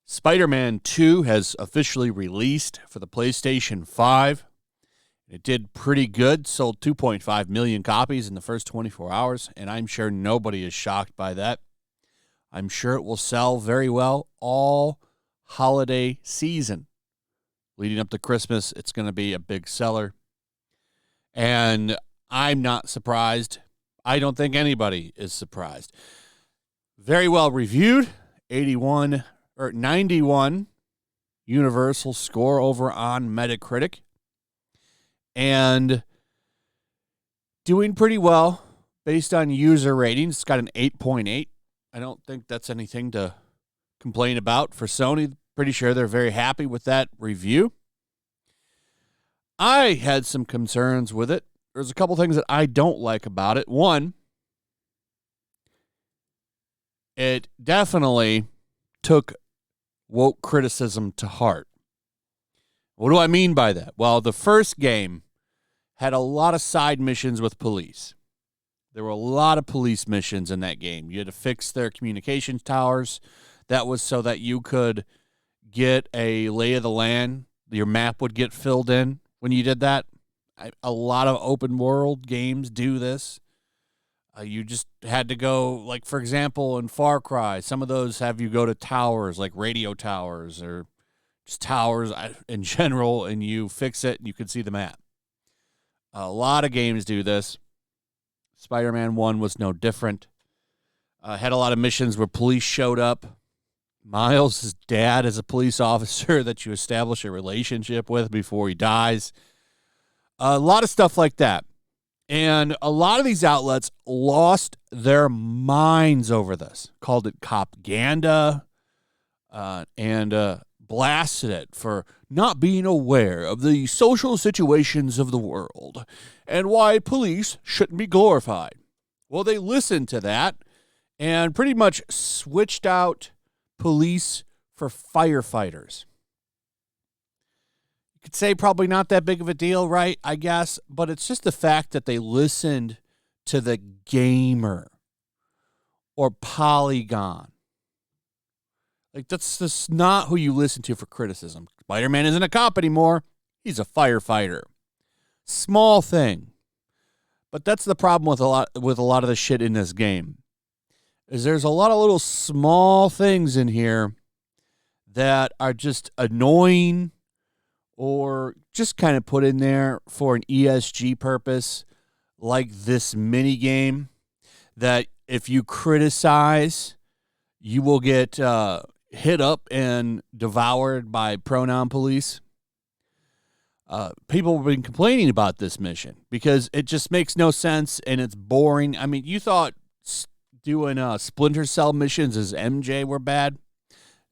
SpiderMan 2 has officially released for the PlayStation 5. It did pretty good, sold 2.5 million copies in the first 24 hours, and I'm sure nobody is shocked by that. I'm sure it will sell very well all holiday season. Leading up to Christmas, it's going to be a big seller. And I'm not surprised. I don't think anybody is surprised. Very well reviewed, 91 universal score over on Metacritic. And doing pretty well based on user ratings. It's got an 8.8. I don't think that's anything to complain about for Sony. Pretty sure they're very happy with that review. I had some concerns with it. There's a couple things that I don't like about it. One, it definitely took woke criticism to heart. What do I mean by that? Well, the first game had a lot of side missions with police. There were a lot of police missions in that game. You had to fix their communications towers. That was so that you could get a lay of the land. Your map would get filled in when you did that. A lot of open world games do this. You just had to go, like, for example, in Far Cry, some of those have you go to towers, like radio towers or just towers in general, and you fix it and you can see the map. A lot of games do this. Spider-Man 1 was no different. Had a lot of missions where police showed up. Miles' dad is a police officer that you establish a relationship with before he dies. A lot of stuff like that. And a lot of these outlets lost their minds over this. Called it propaganda and blasted it for not being aware of the social situations of the world and why police shouldn't be glorified. Well, they listened to that and pretty much switched out police for firefighters. You could say probably not that big of a deal, right? I guess, but it's just the fact that they listened to the gamer or Polygon. Like, that's just not who you listen to for criticism. Spider-Man isn't a cop anymore. He's a firefighter. Small thing. But that's the problem with a lot of the shit in this game. Is there's a lot of little small things in here that are just annoying or just kind of put in there for an ESG purpose, like this mini game that if you criticize, you will get hit up and devoured by pronoun police. People have been complaining about this mission because it just makes no sense and it's boring. I mean, you thought doing Splinter Cell missions as MJ were bad.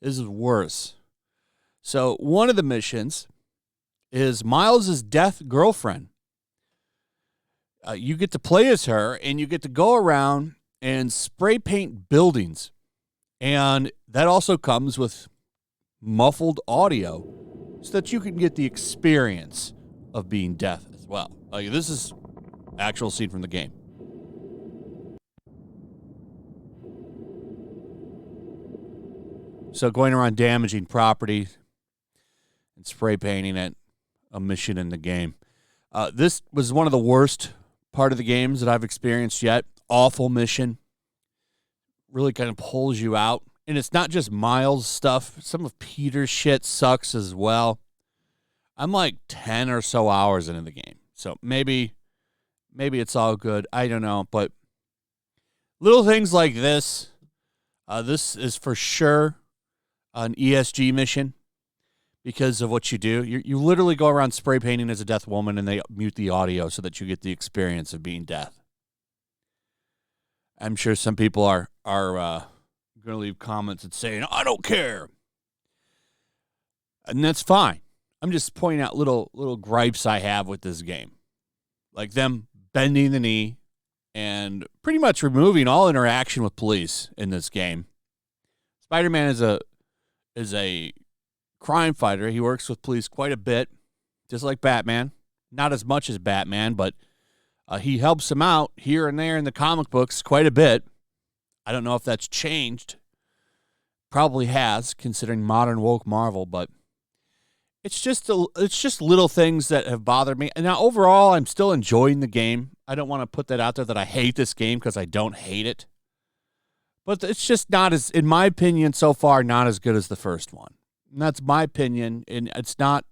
This is worse. So one of the missions is Miles' deaf girlfriend. You get to play as her and you get to go around and spray paint buildings. And that also comes with muffled audio so that you can get the experience of being deaf as well. This is actual scene from the game. So going around damaging property and spray painting it, a mission in the game. This was one of the worst part of the games that I've experienced yet. Awful mission. Really kind of pulls you out. And it's not just Miles' stuff. Some of Peter's shit sucks as well. I'm like 10 or so hours into the game. So maybe it's all good. I don't know. But little things like this. This is for sure an ESG mission because of what you do. You literally go around spray painting as a deaf woman and they mute the audio so that you get the experience of being deaf. I'm sure some people are going to leave comments and saying, I don't care. And that's fine. I'm just pointing out little gripes I have with this game. Like them bending the knee and pretty much removing all interaction with police in this game. Spider-Man is a crime fighter. He works with police quite a bit, just like Batman. Not as much as Batman, but He helps him out here and there in the comic books quite a bit. I don't know if that's changed. Probably has, considering modern woke Marvel, but it's just little things that have bothered me. And now overall, I'm still enjoying the game. I don't want to put that out there that I hate this game, because I don't hate it. But it's just not as, in my opinion, so far, not as good as the first one. And that's my opinion, and it's not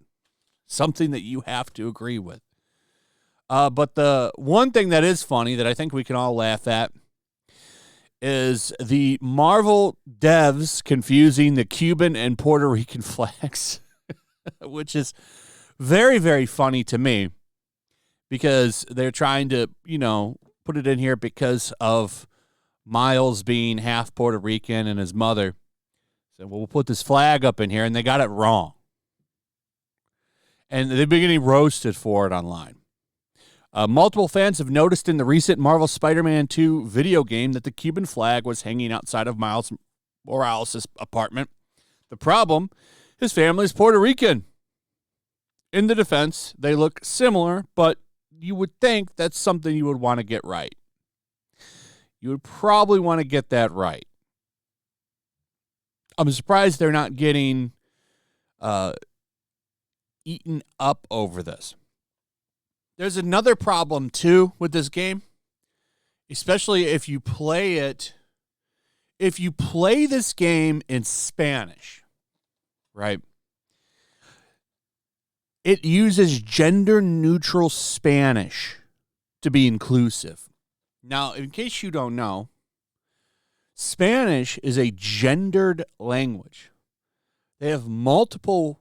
something that you have to agree with. But the one thing that is funny that I think we can all laugh at is the Marvel devs confusing the Cuban and Puerto Rican flags, which is very, very funny to me, because they're trying to, put it in here because of Miles being half Puerto Rican and his mother. So, well, we'll put this flag up in here, and they got it wrong. And they've been getting roasted for it online. Multiple fans have noticed in the recent Marvel Spider-Man 2 video game that the Cuban flag was hanging outside of Miles Morales' apartment. The problem, his family is Puerto Rican. In the defense, they look similar, but you would think that's something you would want to get right. You would probably want to get that right. I'm surprised they're not getting eaten up over this. There's another problem, too, with this game, especially if you play it. If you play this game in Spanish, right, it uses gender-neutral Spanish to be inclusive. Now, in case you don't know, Spanish is a gendered language. They have multiple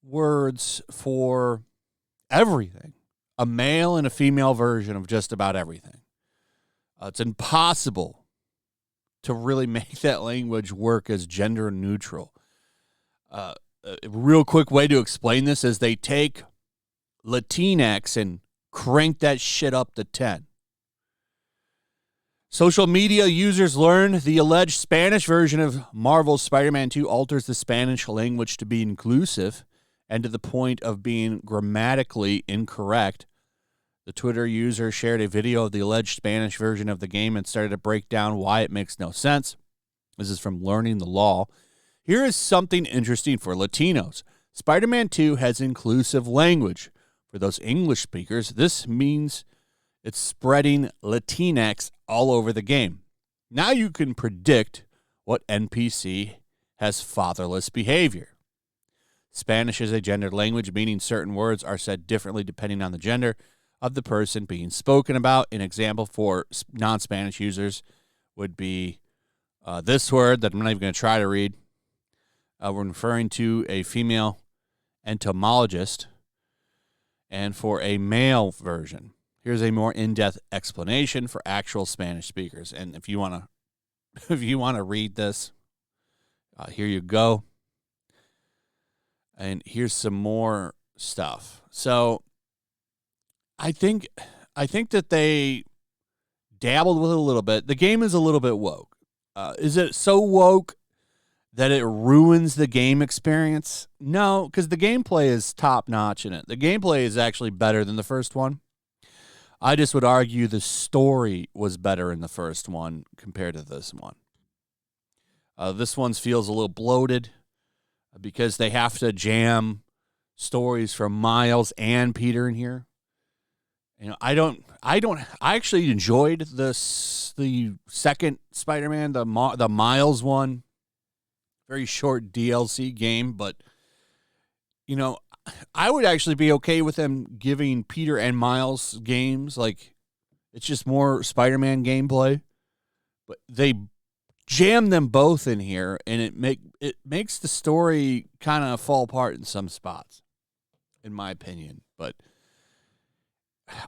words for everything. A male and a female version of just about everything. It's impossible to really make that language work as gender neutral. A real quick way to explain this is they take Latinx and crank that shit up to 10. Social media users learn the alleged Spanish version of Marvel's Spider-Man 2 alters the Spanish language to be inclusive and to the point of being grammatically incorrect. The Twitter user shared a video of the alleged Spanish version of the game and started to break down why it makes no sense. This is from Learning the Law. Here is something interesting for Latinos. Spider-Man 2 has inclusive language. For those English speakers, this means it's spreading Latinx all over the game. Now you can predict what NPC has fatherless behavior. Spanish is a gendered language, meaning certain words are said differently depending on the gender of the person being spoken about. An example for non-Spanish users would be this word that I'm not even going to try to read. We're referring to a female entomologist. And for a male version, here's a more in-depth explanation for actual Spanish speakers. And if you want to read this, here you go. And here's some more stuff. So I think that they dabbled with it a little bit. The game is a little bit woke. Is it so woke that it ruins the game experience? No, because the gameplay is top-notch in it. The gameplay is actually better than the first one. I just would argue the story was better in the first one compared to this one. This one feels a little bloated because they have to jam stories from Miles and Peter in here. I actually enjoyed the second Spider-Man, the Miles one. Very short DLC game, but I would actually be okay with them giving Peter and Miles games. Like, it's just more Spider-Man gameplay, but they jam them both in here, and it makes the story kind of fall apart in some spots, in my opinion. But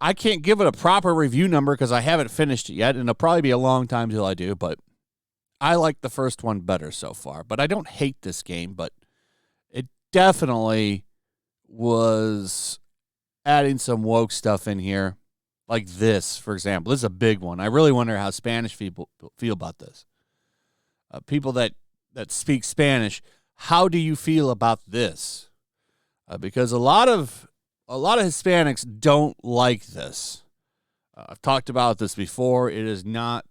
I can't give it a proper review number because I haven't finished it yet, and it'll probably be a long time till I do, but I like the first one better so far. But I don't hate this game, but it definitely was adding some woke stuff in here. Like this, for example. This is a big one. I really wonder how Spanish people feel about this. People that speak Spanish, how do you feel about this? Because a lot of Hispanics don't like this. I've talked about this before. It is not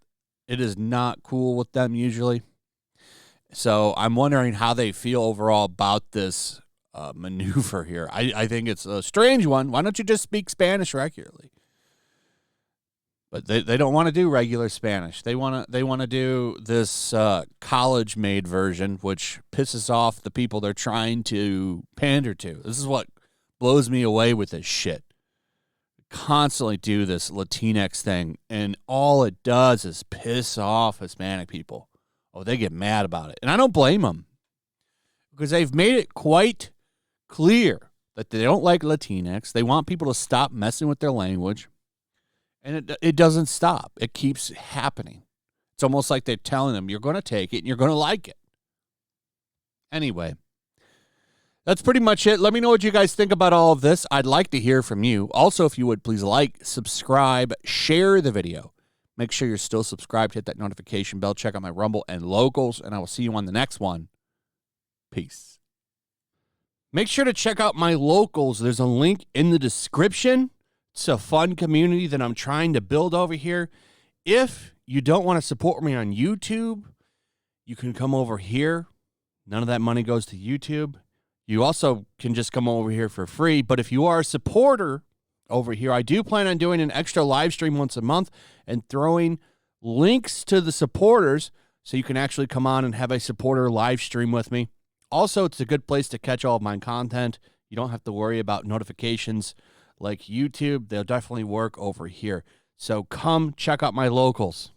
cool with them usually. So I'm wondering how they feel overall about this maneuver here. I think it's a strange one. Why don't you just speak Spanish regularly? But they don't want to do regular Spanish. They want to do this college-made version, which pisses off the people they're trying to pander to. This is what blows me away with this shit. Constantly do this Latinx thing, and all it does is piss off Hispanic people. Oh, they get mad about it. And I don't blame them, because they've made it quite clear that they don't like Latinx. They want people to stop messing with their language. And it doesn't stop. It keeps happening. It's almost like they're telling them, you're going to take it and you're going to like it. Anyway, that's pretty much it. Let me know what you guys think about all of this. I'd like to hear from you. Also, if you would, please like, subscribe, share the video. Make sure you're still subscribed. Hit that notification bell. Check out my Rumble and Locals, and I will see you on the next one. Peace. Make sure to check out my Locals. There's a link in the description. It's a fun community that I'm trying to build over here. If you don't want to support me on YouTube, you can come over here. None of that money goes to YouTube. You also can just come over here for free. But if you are a supporter over here, I do plan on doing an extra live stream once a month and throwing links to the supporters so you can actually come on and have a supporter live stream with me. Also, it's a good place to catch all of my content. You don't have to worry about notifications like YouTube. They'll definitely work over here. So come check out my Locals.